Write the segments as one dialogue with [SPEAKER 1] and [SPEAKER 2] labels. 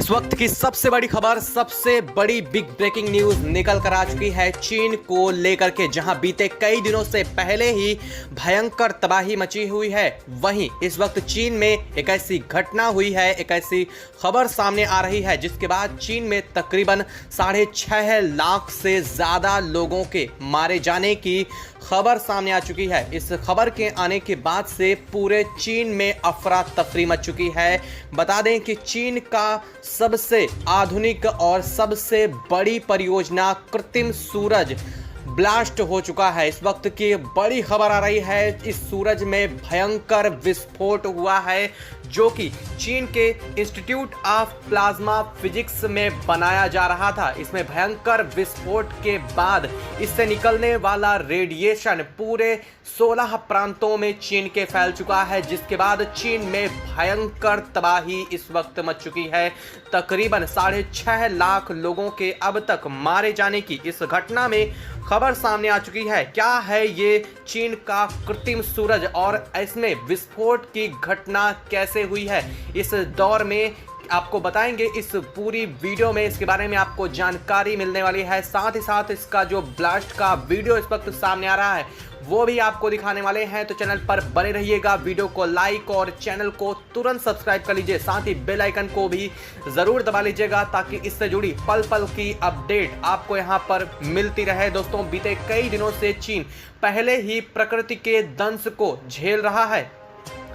[SPEAKER 1] इस वक्त की सबसे बड़ी खबर, सबसे बड़ी बिग ब्रेकिंग न्यूज निकल कर आ चुकी है चीन को लेकर के, जहां बीते कई दिनों से पहले ही भयंकर तबाही मची हुई है। वहीं इस वक्त चीन में एक ऐसी घटना हुई है, एक ऐसी खबर सामने आ रही है जिसके बाद चीन में तकरीबन 6.5 लाख से ज्यादा लोगों के मारे जाने की खबर सामने आ चुकी है। इस खबर के आने के बाद से पूरे चीन में अफरा तफरी मच चुकी है। बता दें कि चीन का सबसे आधुनिक और सबसे बड़ी परियोजना कृत्रिम सूरज ब्लास्ट हो चुका है। इस वक्त की बड़ी खबर आ रही है, इस सूरज में भयंकर विस्फोट हुआ है जो कि चीन के इंस्टीट्यूट ऑफ प्लाज्मा फिजिक्स में बनाया जा रहा था। इसमें भयंकर विस्फोट के बाद इससे निकलने वाला रेडिएशन पूरे 16 प्रांतों में चीन के फैल चुका है, जिसके बाद चीन में भयंकर तबाही इस वक्त मच चुकी है। तकरीबन 6.5 लाख लोगों के अब तक मारे जाने की इस घटना में खबर सामने आ चुकी है। क्या है ये चीन का कृत्रिम सूरज और इसमें विस्फोट की घटना कैसे हुई है, इस दौर में आपको बताएंगे। इस पूरी वीडियो में इसके बारे में आपको जानकारी मिलने वाली है। साथ ही साथ इसका जो ब्लास्ट का वीडियो इस वक्त सामने आ रहा है वो भी आपको दिखाने वाले हैं, तो चैनल पर बने रहिएगा। वीडियो को लाइक और चैनल को तुरंत सब्सक्राइब कर लीजिए, साथ ही बेल आइकन को भी जरूर दबा लीजिएगा ताकि इससे जुड़ी पल पल की अपडेट आपको यहां पर मिलती रहे। दोस्तों, बीते कई दिनों से चीन पहले ही प्रकृति के दंश को झेल रहा है।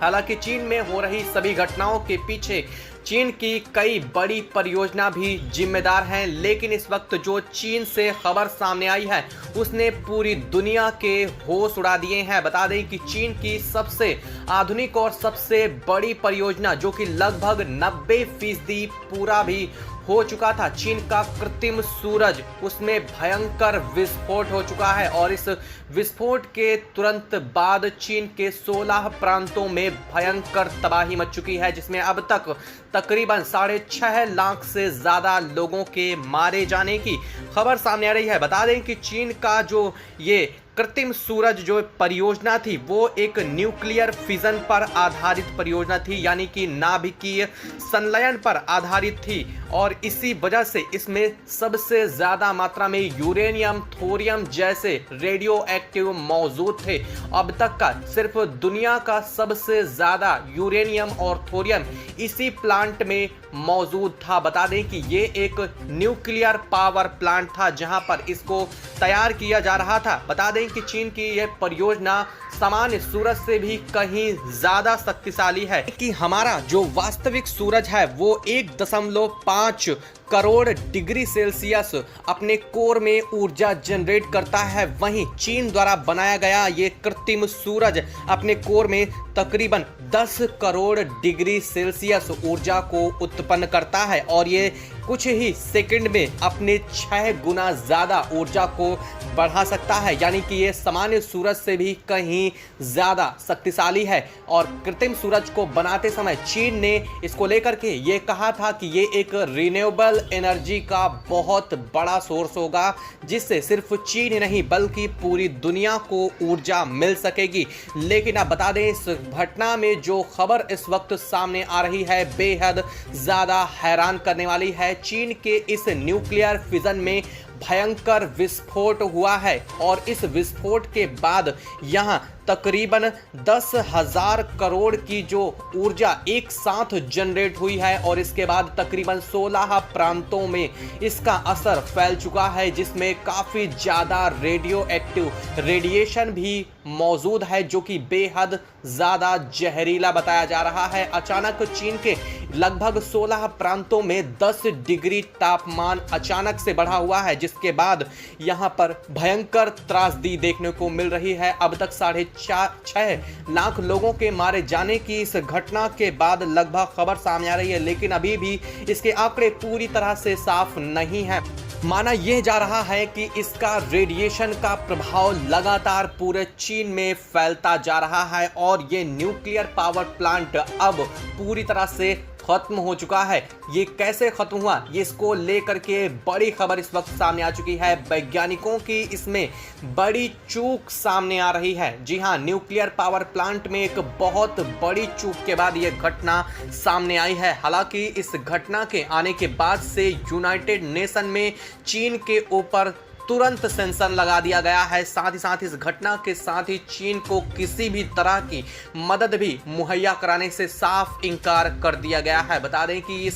[SPEAKER 1] हालांकि चीन में हो रही सभी घटनाओं के पीछे चीन की कई बड़ी परियोजना भी जिम्मेदार हैं, लेकिन इस वक्त जो चीन से खबर सामने आई है उसने पूरी दुनिया के होश उड़ा दिए हैं। बता दें कि चीन की सबसे आधुनिक और सबसे बड़ी परियोजना जो कि लगभग 90% पूरा भी हो चुका था, चीन का कृत्रिम सूरज, उसमें भयंकर विस्फोट हो चुका है। और इस विस्फोट के तुरंत बाद चीन के 16 प्रांतों में भयंकर तबाही मच चुकी है, जिसमें अब तक तकरीबन 6.5 लाख से ज्यादा लोगों के मारे जाने की खबर सामने आ रही है। बता दें कि चीन का जो ये कृत्रिम सूरज जो परियोजना थी वो एक न्यूक्लियर फिजन पर आधारित परियोजना थी, यानी कि नाभिकीय संलयन पर आधारित थी। और इसी वजह से इसमें सबसे ज्यादा मात्रा में यूरेनियम, थोरियम जैसे रेडियो एक्टिव मौजूद थे। अब तक का सिर्फ दुनिया का सबसे ज्यादा यूरेनियम और थोरियम इसी प्लांट में मौजूद था। बता दें कि ये एक न्यूक्लियर पावर प्लांट था जहां पर इसको तैयार किया जा रहा था। बता दें कि चीन की यह परियोजना सामान्य सूरज से भी कहीं ज्यादा शक्तिशाली है कि हमारा जो वास्तविक सूरज है वो 1.5 करोड़ डिग्री सेल्सियस अपने कोर में ऊर्जा जनरेट करता है। वहीं चीन द्वारा बनाया गया ये कृत्रिम सूरज अपने कोर में तकरीबन 10 करोड़ डिग्री सेल्सियस ऊर्जा को उत्पन्न करता है और ये कुछ ही सेकंड में अपने 6 गुना ज्यादा ऊर्जा को बढ़ा सकता है, यानी कि ये सामान्य सूरज से भी कहीं ज्यादा शक्तिशाली है। और कृत्रिम सूरज को बनाते समय चीन ने इसको लेकर के ये कहा था कि ये एक रिन्यूएबल एनर्जी का बहुत बड़ा सोर्स होगा, जिससे सिर्फ चीन ही नहीं बल्कि पूरी दुनिया को ऊर्जा मिल सकेगी। लेकिन अब बता दें, इस घटना में जो खबर इस वक्त सामने आ रही है बेहद ज्यादा हैरान करने वाली है। चीन के इस न्यूक्लियर फिजन में भयंकर विस्फोट हुआ है और इस विस्फोट के बाद यहां तकरीबन 10,000 करोड़ की जो ऊर्जा एक साथ जनरेट हुई है और इसके बाद तकरीबन 16 प्रांतों में इसका असर फैल चुका है, जिसमें काफ़ी ज़्यादा रेडियो एक्टिव रेडिएशन भी मौजूद है जो कि बेहद ज़्यादा जहरीला बताया जा रहा है। अचानक चीन के लगभग 16 प्रांतों में 10 डिग्री तापमान अचानक से बढ़ा हुआ है, जिसके बाद यहाँ पर भयंकर त्रासदी देखने को मिल रही है। अब तक 6.5 लाख लोगों के मारे जाने की इस घटना के बाद लगभग खबर सामने आ रही है, लेकिन अभी भी इसके आंकड़े पूरी तरह से साफ नहीं है। माना यह जा रहा है कि इसका रेडिएशन का प्रभाव लगातार पूरे चीन में फैलता जा रहा है और ये न्यूक्लियर पावर प्लांट अब पूरी तरह से खत्म हो चुका है। ये कैसे खत्म हुआ, ये इसको लेकर के बड़ी खबर इस वक्त सामने आ चुकी है। वैज्ञानिकों की इसमें बड़ी चूक सामने आ रही है। जी हां, न्यूक्लियर पावर प्लांट में एक बहुत बड़ी चूक के बाद यह घटना सामने आई है। हालांकि इस घटना के आने के बाद से यूनाइटेड नेशन में चीन के ऊपर तुरंत सेंसर लगा दिया गया है। साथ ही साथ इस घटना के साथ ही चीन को किसी भी तरह की मदद भी मुहैया कराने से साफ इनकार कर दिया गया है। बता दें कि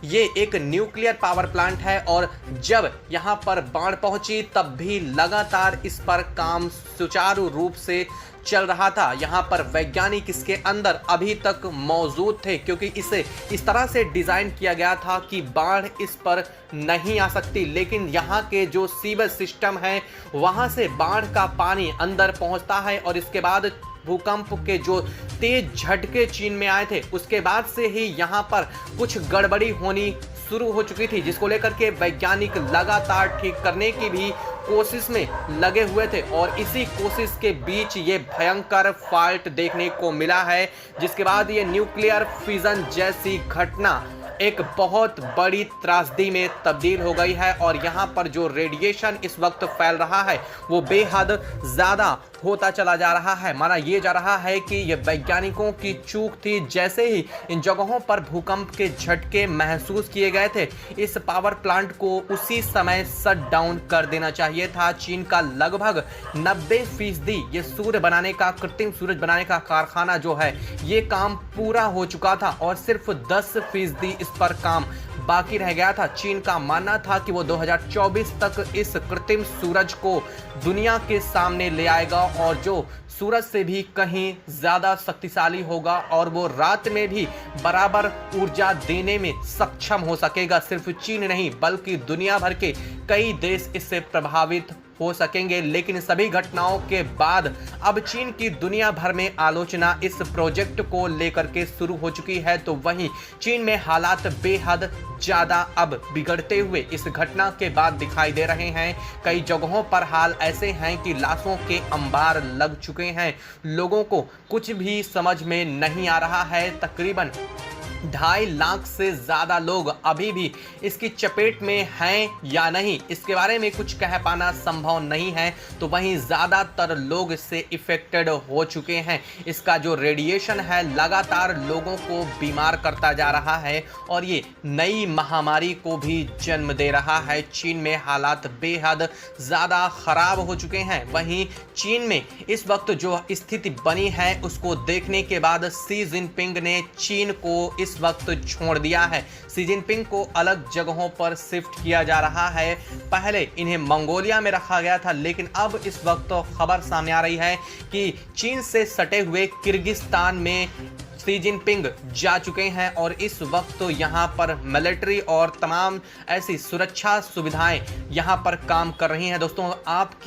[SPEAKER 1] ये एक न्यूक्लियर पावर प्लांट है और जब यहां पर बाढ़ पहुंची तब भी लगातार इस पर काम सुचारू रूप से चल रहा था। यहाँ पर वैज्ञानिक इसके अंदर अभी तक मौजूद थे, क्योंकि इसे इस तरह से डिजाइन किया गया था कि बाढ़ इस पर नहीं आ सकती। लेकिन यहाँ के जो सीवेज सिस्टम है वहाँ से बाढ़ का पानी अंदर पहुँचता है और इसके बाद भूकंप के जो तेज झटके चीन में आए थे उसके बाद से ही यहाँ पर कुछ गड़बड़ी होनी शुरू हो चुकी थी, जिसको लेकर के वैज्ञानिक लगातार ठीक करने की भी कोशिश में लगे हुए थे। और इसी कोशिश के बीच ये भयंकर फॉल्ट देखने को मिला है, जिसके बाद ये न्यूक्लियर फिजन जैसी घटना एक बहुत बड़ी त्रासदी में तब्दील हो गई है। और यहाँ पर जो रेडिएशन इस वक्त फैल रहा है वो बेहद ज़्यादा होता चला जा रहा है। माना ये जा रहा है कि ये वैज्ञानिकों की चूक थी। जैसे ही इन जगहों पर भूकंप के झटके महसूस किए गए थे, इस पावर प्लांट को उसी समय शट डाउन कर देना चाहिए था। चीन का लगभग 90% ये सूर्य बनाने का, कृत्रिम सूरज बनाने का कारखाना जो है ये काम पूरा हो चुका था और सिर्फ 10% इस पर काम बाकी रह गया था। चीन का मानना था कि वो 2024 तक इस कृत्रिम सूरज को दुनिया के सामने ले आएगा और जो सूरज से भी कहीं ज़्यादा शक्तिशाली होगा और वो रात में भी बराबर ऊर्जा देने में सक्षम हो सकेगा। सिर्फ चीन नहीं बल्कि दुनिया भर के कई देश इससे प्रभावित हो सकेंगे। लेकिन सभी घटनाओं के बाद अब चीन की दुनिया भर में आलोचना इस प्रोजेक्ट को लेकर के शुरू हो चुकी है। तो वहीं चीन में हालात बेहद ज़्यादा अब बिगड़ते हुए इस घटना के बाद दिखाई दे रहे हैं। कई जगहों पर हाल ऐसे हैं कि लाशों के अंबार लग चुके हैं। लोगों को कुछ भी समझ में नहीं आ रहा है। तकरीबन 2.5 लाख से ज़्यादा लोग अभी भी इसकी चपेट में हैं या नहीं, इसके बारे में कुछ कह पाना संभव नहीं है। तो वहीं ज़्यादातर लोग इससे इफ़ेक्टेड हो चुके हैं। इसका जो रेडिएशन है लगातार लोगों को बीमार करता जा रहा है और ये नई महामारी को भी जन्म दे रहा है। चीन में हालात बेहद ज़्यादा ख़राब हो चुके हैं। वहीं चीन में इस वक्त जो स्थिति बनी है उसको देखने के बाद शी जिनपिंग ने चीन को इस वक्त छोड़ दिया है। शी जिनपिंग को अलग जगहों पर शिफ्ट किया जा रहा है। पहले इन्हें मंगोलिया में रखा गया था, लेकिन अब इस वक्त खबर सामने आ रही है कि चीन से सटे हुए किर्गिस्तान में शी जिनपिंग जा चुके हैं और इस वक्त तो यहाँ पर मिलिट्री और तमाम ऐसी सुरक्षा सुविधाएं यहाँ पर काम कर रही हैं। दोस्तों, आप क्या